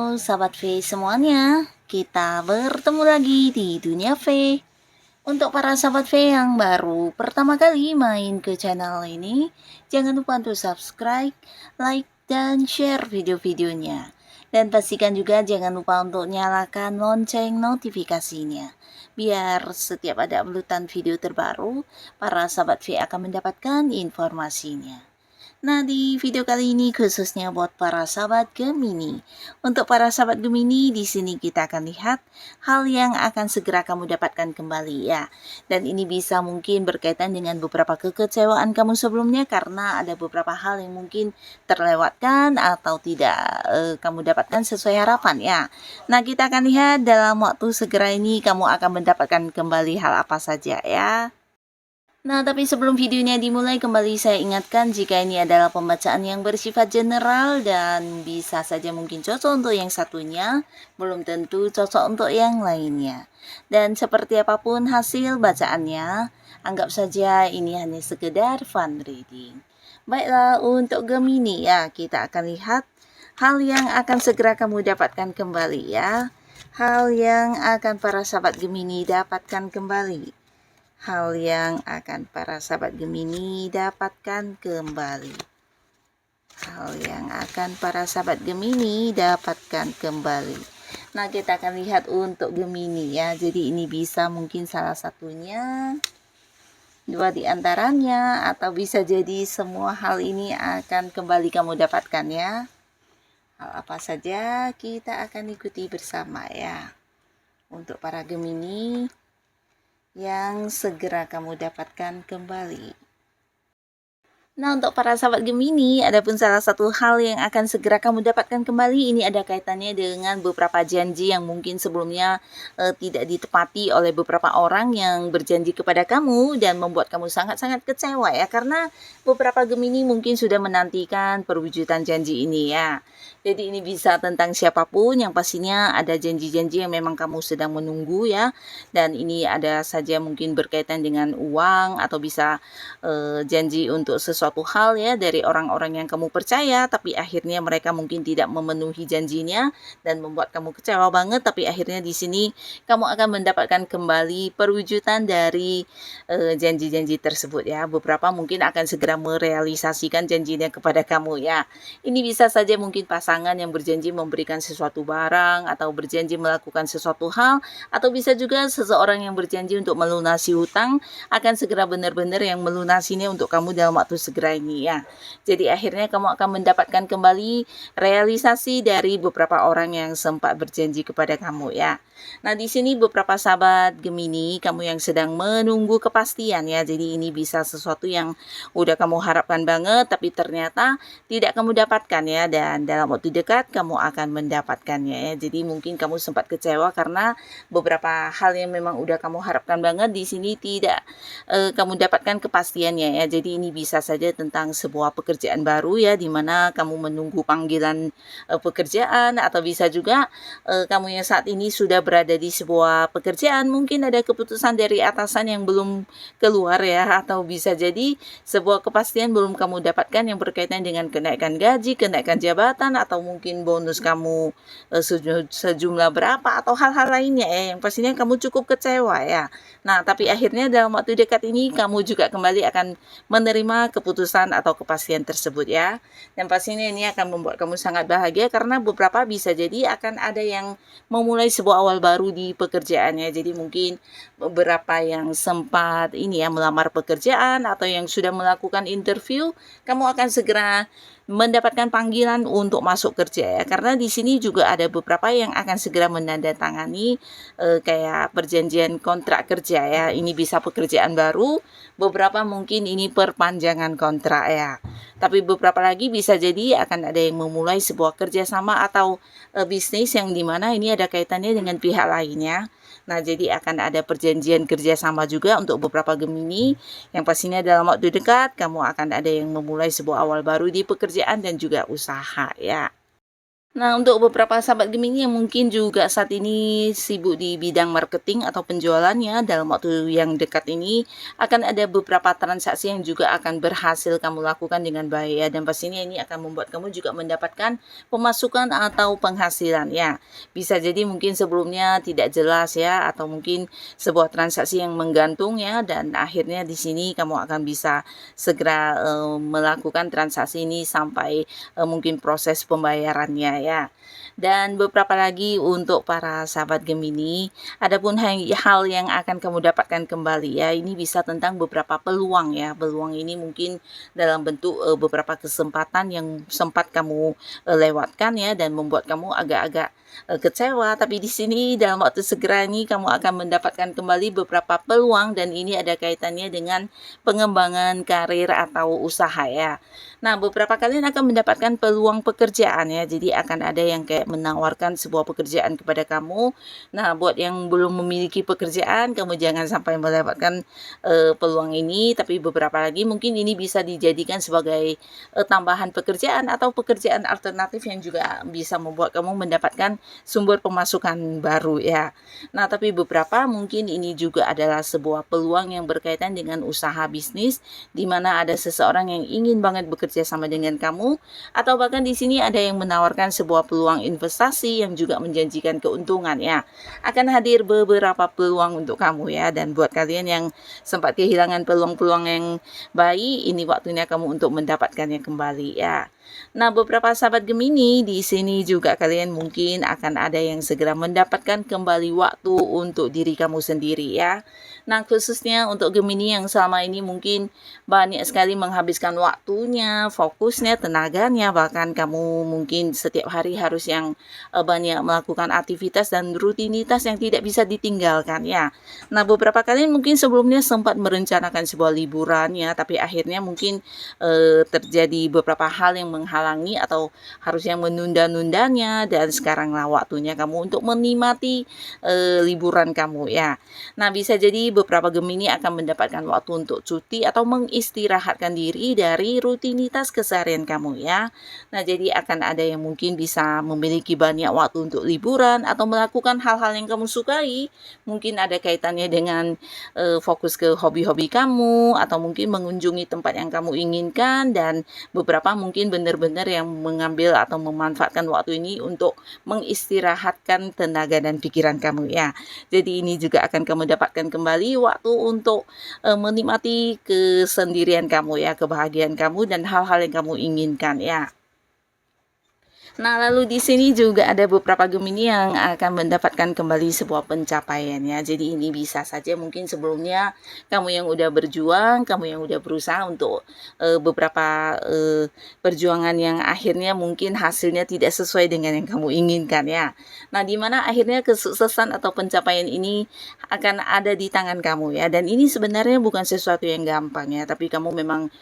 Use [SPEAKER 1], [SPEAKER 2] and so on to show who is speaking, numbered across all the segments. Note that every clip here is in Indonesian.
[SPEAKER 1] Halo sahabat V semuanya, kita bertemu lagi di Dunia V. Untuk para sahabat V yang baru pertama kali main ke channel ini, jangan lupa untuk subscribe, like, dan share video-videonya. Dan pastikan juga jangan lupa untuk nyalakan lonceng notifikasinya. Biar setiap ada uploadan video terbaru, para sahabat V akan mendapatkan informasinya. Nah, di video kali ini khususnya buat para sahabat Gemini. Untuk para sahabat Gemini, di sini kita akan lihat hal yang akan segera kamu dapatkan kembali ya. Dan ini bisa mungkin berkaitan dengan beberapa kekecewaan kamu sebelumnya karena ada beberapa hal yang mungkin terlewatkan atau tidak kamu dapatkan sesuai harapan ya. Nah, kita akan lihat dalam waktu segera ini kamu akan mendapatkan kembali hal apa saja ya. Nah, tapi sebelum videonya dimulai, kembali saya ingatkan jika ini adalah pembacaan yang bersifat general dan bisa saja mungkin cocok untuk yang satunya, belum tentu cocok untuk yang lainnya. Dan seperti apapun hasil bacaannya, anggap saja ini hanya sekedar fun reading. Baiklah, untuk Gemini ya, kita akan lihat hal yang akan segera kamu dapatkan kembali ya. Hal yang akan para sahabat Gemini dapatkan kembali. Hal yang akan para sahabat Gemini dapatkan kembali. Hal yang akan para sahabat Gemini dapatkan kembali. Nah, kita akan lihat untuk Gemini ya. Jadi ini bisa mungkin salah satunya, dua di antaranya, atau bisa jadi semua hal ini akan kembali kamu dapatkan ya. Hal apa saja kita akan ikuti bersama ya. Untuk para Gemini yang segera kamu dapatkan kembali. Nah, untuk para sahabat Gemini, adapun salah satu hal yang akan segera kamu dapatkan kembali, ini ada kaitannya dengan beberapa janji yang mungkin sebelumnya tidak ditepati oleh beberapa orang yang berjanji kepada kamu dan membuat kamu sangat-sangat kecewa ya, karena beberapa Gemini mungkin sudah menantikan perwujudan janji ini ya. Jadi ini bisa tentang siapapun, yang pastinya ada janji-janji yang memang kamu sedang menunggu ya. Dan ini ada saja mungkin berkaitan dengan uang atau bisa janji untuk sesuatu hal ya dari orang-orang yang kamu percaya, tapi akhirnya mereka mungkin tidak memenuhi janjinya dan membuat kamu kecewa banget. Tapi akhirnya di sini kamu akan mendapatkan kembali perwujudan dari janji-janji tersebut ya. Beberapa mungkin akan segera merealisasikan janjinya kepada kamu ya. Ini bisa saja mungkin pasangan yang berjanji memberikan sesuatu barang atau berjanji melakukan sesuatu hal, atau bisa juga seseorang yang berjanji untuk melunasi hutang akan segera benar-benar yang melunasinya untuk kamu dalam waktu segera ini ya. Jadi akhirnya kamu akan mendapatkan kembali realisasi dari beberapa orang yang sempat berjanji kepada kamu ya. Nah, di sini beberapa sahabat Gemini, kamu yang sedang menunggu kepastian ya. Jadi ini bisa sesuatu yang udah kamu harapkan banget tapi ternyata tidak kamu dapatkan ya, dan dalam waktu dekat kamu akan mendapatkannya ya. Jadi mungkin kamu sempat kecewa karena beberapa hal yang memang udah kamu harapkan banget di sini tidak kamu dapatkan kepastiannya ya. Jadi ini bisa saja tentang sebuah pekerjaan baru ya, dimana kamu menunggu panggilan pekerjaan, atau bisa juga kamu yang saat ini sudah berada di sebuah pekerjaan, mungkin ada keputusan dari atasan yang belum keluar ya, atau bisa jadi sebuah kepastian belum kamu dapatkan yang berkaitan dengan kenaikan gaji, kenaikan jabatan, atau mungkin bonus kamu sejumlah berapa, atau hal-hal lainnya ya, yang pastinya kamu cukup kecewa ya. Nah, tapi akhirnya dalam waktu dekat ini kamu juga kembali akan menerima keputusan atau kepastian tersebut ya. Dan pastinya ini akan membuat kamu sangat bahagia karena beberapa bisa jadi akan ada yang memulai sebuah awal baru di pekerjaannya. Jadi mungkin beberapa yang sempat ini ya melamar pekerjaan atau yang sudah melakukan interview, kamu akan segera mendapatkan panggilan untuk masuk kerja ya. Karena di sini juga ada beberapa yang akan segera menandatangani kayak perjanjian kontrak kerja ya. Ini bisa pekerjaan baru, beberapa mungkin ini perpanjangan kontrak ya. Tapi beberapa lagi bisa jadi akan ada yang memulai sebuah kerjasama atau bisnis yang dimana ini ada kaitannya dengan pihak lainnya. Nah, jadi akan ada perjanjian kerjasama juga untuk beberapa Gemini yang pastinya dalam waktu dekat kamu akan ada yang memulai sebuah awal baru di pekerjaan dan juga usaha ya. Nah, untuk beberapa sahabat Gemini yang mungkin juga saat ini sibuk di bidang marketing atau penjualannya, dalam waktu yang dekat ini akan ada beberapa transaksi yang juga akan berhasil kamu lakukan dengan baik ya, dan pastinya ini akan membuat kamu juga mendapatkan pemasukan atau penghasilan ya. Bisa jadi mungkin sebelumnya tidak jelas ya, atau mungkin sebuah transaksi yang menggantung ya, dan akhirnya di sini kamu akan bisa segera melakukan transaksi ini sampai mungkin proses pembayarannya ya. Dan beberapa lagi untuk para sahabat Gemini, adapun hal yang akan kamu dapatkan kembali ya, ini bisa tentang beberapa peluang ya. Peluang ini mungkin dalam bentuk beberapa kesempatan yang sempat kamu lewatkan ya, dan membuat kamu agak-agak kecewa, tapi di sini dalam waktu segera ini kamu akan mendapatkan kembali beberapa peluang, dan ini ada kaitannya dengan pengembangan karir atau usaha ya. Nah, beberapa kalian akan mendapatkan peluang pekerjaan ya. Jadi akan ada yang kayak menawarkan sebuah pekerjaan kepada kamu. Nah, buat yang belum memiliki pekerjaan, kamu jangan sampai melewatkan peluang ini, tapi beberapa lagi mungkin ini bisa dijadikan sebagai tambahan pekerjaan atau pekerjaan alternatif yang juga bisa membuat kamu mendapatkan sumber pemasukan baru ya. Nah, tapi beberapa mungkin ini juga adalah sebuah peluang yang berkaitan dengan usaha bisnis, di mana ada seseorang yang ingin banget bekerja sama dengan kamu, atau bahkan di sini ada yang menawarkan sebuah peluang investasi yang juga menjanjikan keuntungan ya. Akan hadir beberapa peluang untuk kamu ya, dan buat kalian yang sempat kehilangan peluang-peluang yang baik, ini waktunya kamu untuk mendapatkannya kembali ya. Nah, beberapa sahabat Gemini di sini juga kalian mungkin akan ada yang segera mendapatkan kembali waktu untuk diri kamu sendiri ya. Nah, khususnya untuk Gemini yang selama ini mungkin banyak sekali menghabiskan waktunya, fokusnya, tenaganya, bahkan kamu mungkin setiap hari harus yang banyak melakukan aktivitas dan rutinitas yang tidak bisa ditinggalkan ya. Nah, beberapa kalian mungkin sebelumnya sempat merencanakan sebuah liburan ya, tapi akhirnya mungkin terjadi beberapa hal yang menghalangi atau harus yang menunda-nundanya, dan sekaranglah waktunya kamu untuk menikmati liburan kamu ya. Nah, bisa jadi beberapa Gemini akan mendapatkan waktu untuk cuti atau mengistirahatkan diri dari rutinitas keseharian kamu ya. Nah, jadi akan ada yang mungkin bisa memiliki banyak waktu untuk liburan atau melakukan hal-hal yang kamu sukai. Mungkin ada kaitannya dengan fokus ke hobi-hobi kamu, atau mungkin mengunjungi tempat yang kamu inginkan, dan beberapa mungkin benar-benar yang mengambil atau memanfaatkan waktu ini untuk mengistirahatkan tenaga dan pikiran kamu ya. Jadi ini juga akan kamu dapatkan kembali waktu untuk menikmati kesendirian kamu ya, kebahagiaan kamu dan hal-hal yang kamu inginkan ya. Nah, lalu di sini juga ada beberapa Gemini yang akan mendapatkan kembali sebuah pencapaian ya. Jadi ini bisa saja mungkin sebelumnya kamu yang udah berjuang, kamu yang udah berusaha untuk beberapa perjuangan yang akhirnya mungkin hasilnya tidak sesuai dengan yang kamu inginkan ya. Nah, di mana akhirnya kesuksesan atau pencapaian ini akan ada di tangan kamu ya. Dan ini sebenarnya bukan sesuatu yang gampang ya, tapi kamu memang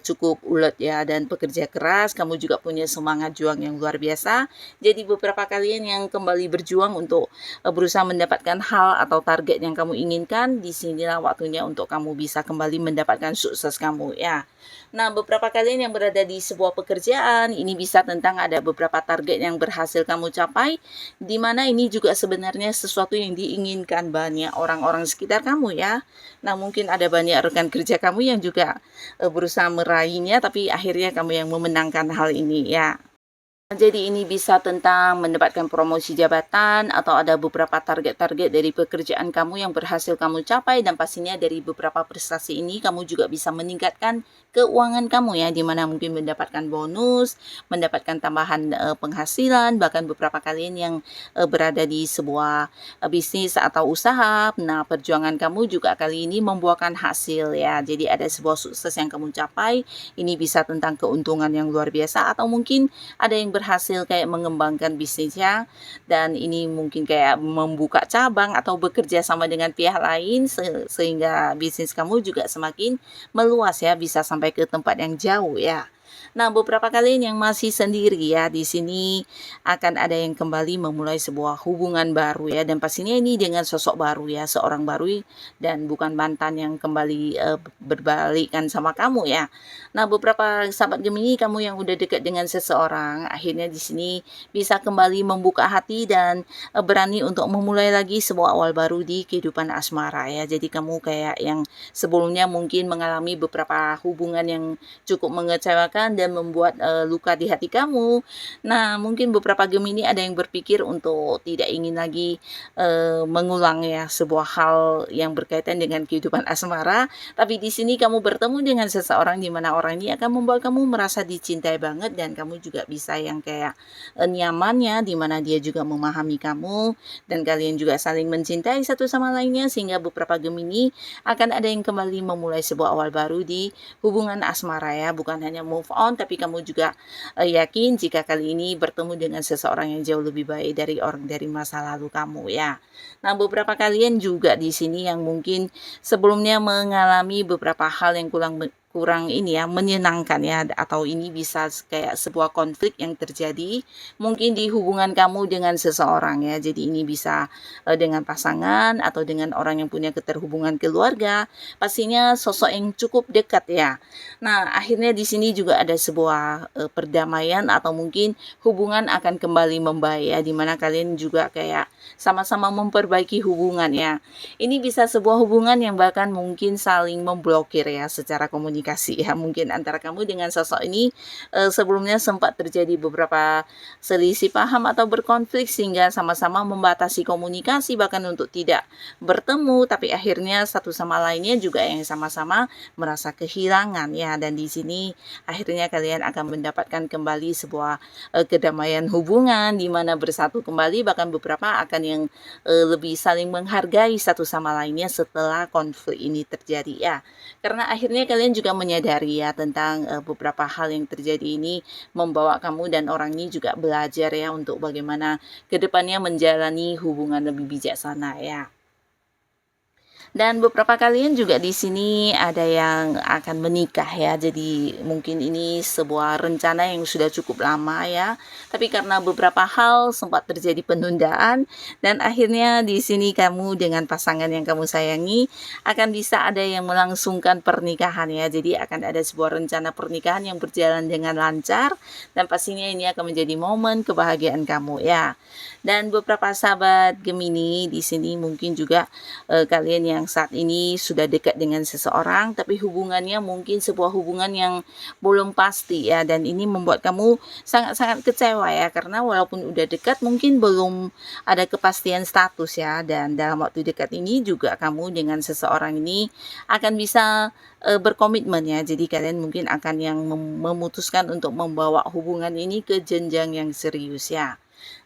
[SPEAKER 1] cukup ulet ya, dan pekerja keras, kamu juga punya semangat juang yang luar biasa. Jadi beberapa kalian yang kembali berjuang untuk berusaha mendapatkan hal atau target yang kamu inginkan, disinilah waktunya untuk kamu bisa kembali mendapatkan sukses kamu ya. Nah, beberapa kalian yang berada di sebuah pekerjaan, ini bisa tentang ada beberapa target yang berhasil kamu capai, di mana ini juga sebenarnya sesuatu yang diinginkan banyak orang-orang sekitar kamu ya. Nah, mungkin ada banyak rekan kerja kamu yang juga berusaha meraihnya, tapi akhirnya kamu yang memenangkan hal ini ya. Jadi ini bisa tentang mendapatkan promosi jabatan, atau ada beberapa target-target dari pekerjaan kamu yang berhasil kamu capai, dan pastinya dari beberapa prestasi ini kamu juga bisa meningkatkan keuangan kamu ya, dimana mungkin mendapatkan bonus, mendapatkan tambahan penghasilan, bahkan beberapa kalian yang berada di sebuah bisnis atau usaha. Nah, perjuangan kamu juga kali ini membuahkan hasil ya. Jadi ada sebuah sukses yang kamu capai. Ini bisa tentang keuntungan yang luar biasa, atau mungkin ada yang berhasil kayak mengembangkan bisnisnya, dan ini mungkin kayak membuka cabang atau bekerja sama dengan pihak lain sehingga bisnis kamu juga semakin meluas ya, bisa sampai ke tempat yang jauh ya. Nah, beberapa kalian yang masih sendiri ya, di sini akan ada yang kembali memulai sebuah hubungan baru ya, dan pastinya ini dengan sosok baru ya, seorang baru dan bukan mantan yang kembali berbalikan sama kamu ya. Nah, beberapa sahabat Gemini, kamu yang udah dekat dengan seseorang, akhirnya di sini bisa kembali membuka hati dan berani untuk memulai lagi sebuah awal baru di kehidupan asmara ya. Jadi kamu kayak yang sebelumnya mungkin mengalami beberapa hubungan yang cukup mengecewakan dan membuat luka di hati kamu. Nah, mungkin beberapa Gemini ada yang berpikir untuk tidak ingin lagi mengulang ya sebuah hal yang berkaitan dengan kehidupan asmara, tapi di sini kamu bertemu dengan seseorang di mana orang ini akan membuat kamu merasa dicintai banget, dan kamu juga bisa yang kayak nyamannya di mana dia juga memahami kamu dan kalian juga saling mencintai satu sama lainnya, sehingga beberapa Gemini akan ada yang kembali memulai sebuah awal baru di hubungan asmara ya. Bukan hanya move on, tapi kamu juga yakin jika kali ini bertemu dengan seseorang yang jauh lebih baik dari orang dari masa lalu kamu ya. Nah, beberapa kalian juga di sini yang mungkin sebelumnya mengalami beberapa hal yang kurang ini ya, menyenangkan ya, atau ini bisa kayak sebuah konflik yang terjadi mungkin di hubungan kamu dengan seseorang ya. Jadi ini bisa dengan pasangan atau dengan orang yang punya keterhubungan keluarga, pastinya sosok yang cukup dekat ya. Nah, akhirnya di sini juga ada sebuah perdamaian atau mungkin hubungan akan kembali membaik ya, dimana kalian juga kayak sama-sama memperbaiki hubungan ya. Ini bisa sebuah hubungan yang bahkan mungkin saling memblokir ya secara komunikasi ya. Mungkin antara kamu dengan sosok ini sebelumnya sempat terjadi beberapa selisih paham atau berkonflik, sehingga sama-sama membatasi komunikasi bahkan untuk tidak bertemu, tapi akhirnya satu sama lainnya juga yang sama-sama merasa kehilangan ya. Dan di sini akhirnya kalian akan mendapatkan kembali sebuah kedamaian hubungan di mana bersatu kembali, bahkan beberapa akan yang lebih saling menghargai satu sama lainnya setelah konflik ini terjadi ya. Karena akhirnya kalian juga menyadari ya tentang beberapa hal yang terjadi ini membawa kamu dan orang ini juga belajar ya untuk bagaimana kedepannya menjalani hubungan lebih bijaksana ya. Dan beberapa kalian juga di sini ada yang akan menikah ya. Jadi mungkin ini sebuah rencana yang sudah cukup lama ya. Tapi karena beberapa hal sempat terjadi penundaan, dan akhirnya di sini kamu dengan pasangan yang kamu sayangi akan bisa ada yang melangsungkan pernikahan ya. Jadi akan ada sebuah rencana pernikahan yang berjalan dengan lancar, dan pastinya ini akan menjadi momen kebahagiaan kamu ya. Dan beberapa sahabat Gemini di sini mungkin juga kalian yang saat ini sudah dekat dengan seseorang, tapi hubungannya mungkin sebuah hubungan yang belum pasti ya, dan ini membuat kamu sangat-sangat kecewa ya, karena walaupun udah dekat mungkin belum ada kepastian status ya. Dan dalam waktu dekat ini juga kamu dengan seseorang ini akan bisa berkomitmen ya. Jadi kalian mungkin akan yang memutuskan untuk membawa hubungan ini ke jenjang yang serius ya.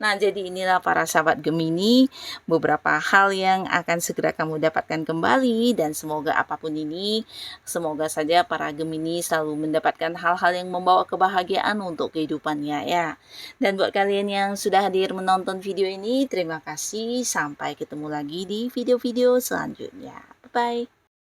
[SPEAKER 1] Nah, jadi inilah para sahabat Gemini, beberapa hal yang akan segera kamu dapatkan kembali, dan semoga apapun ini, semoga saja para Gemini selalu mendapatkan hal-hal yang membawa kebahagiaan untuk kehidupannya ya. Dan buat kalian yang sudah hadir menonton video ini, terima kasih. Sampai ketemu lagi di video-video selanjutnya. Bye-bye.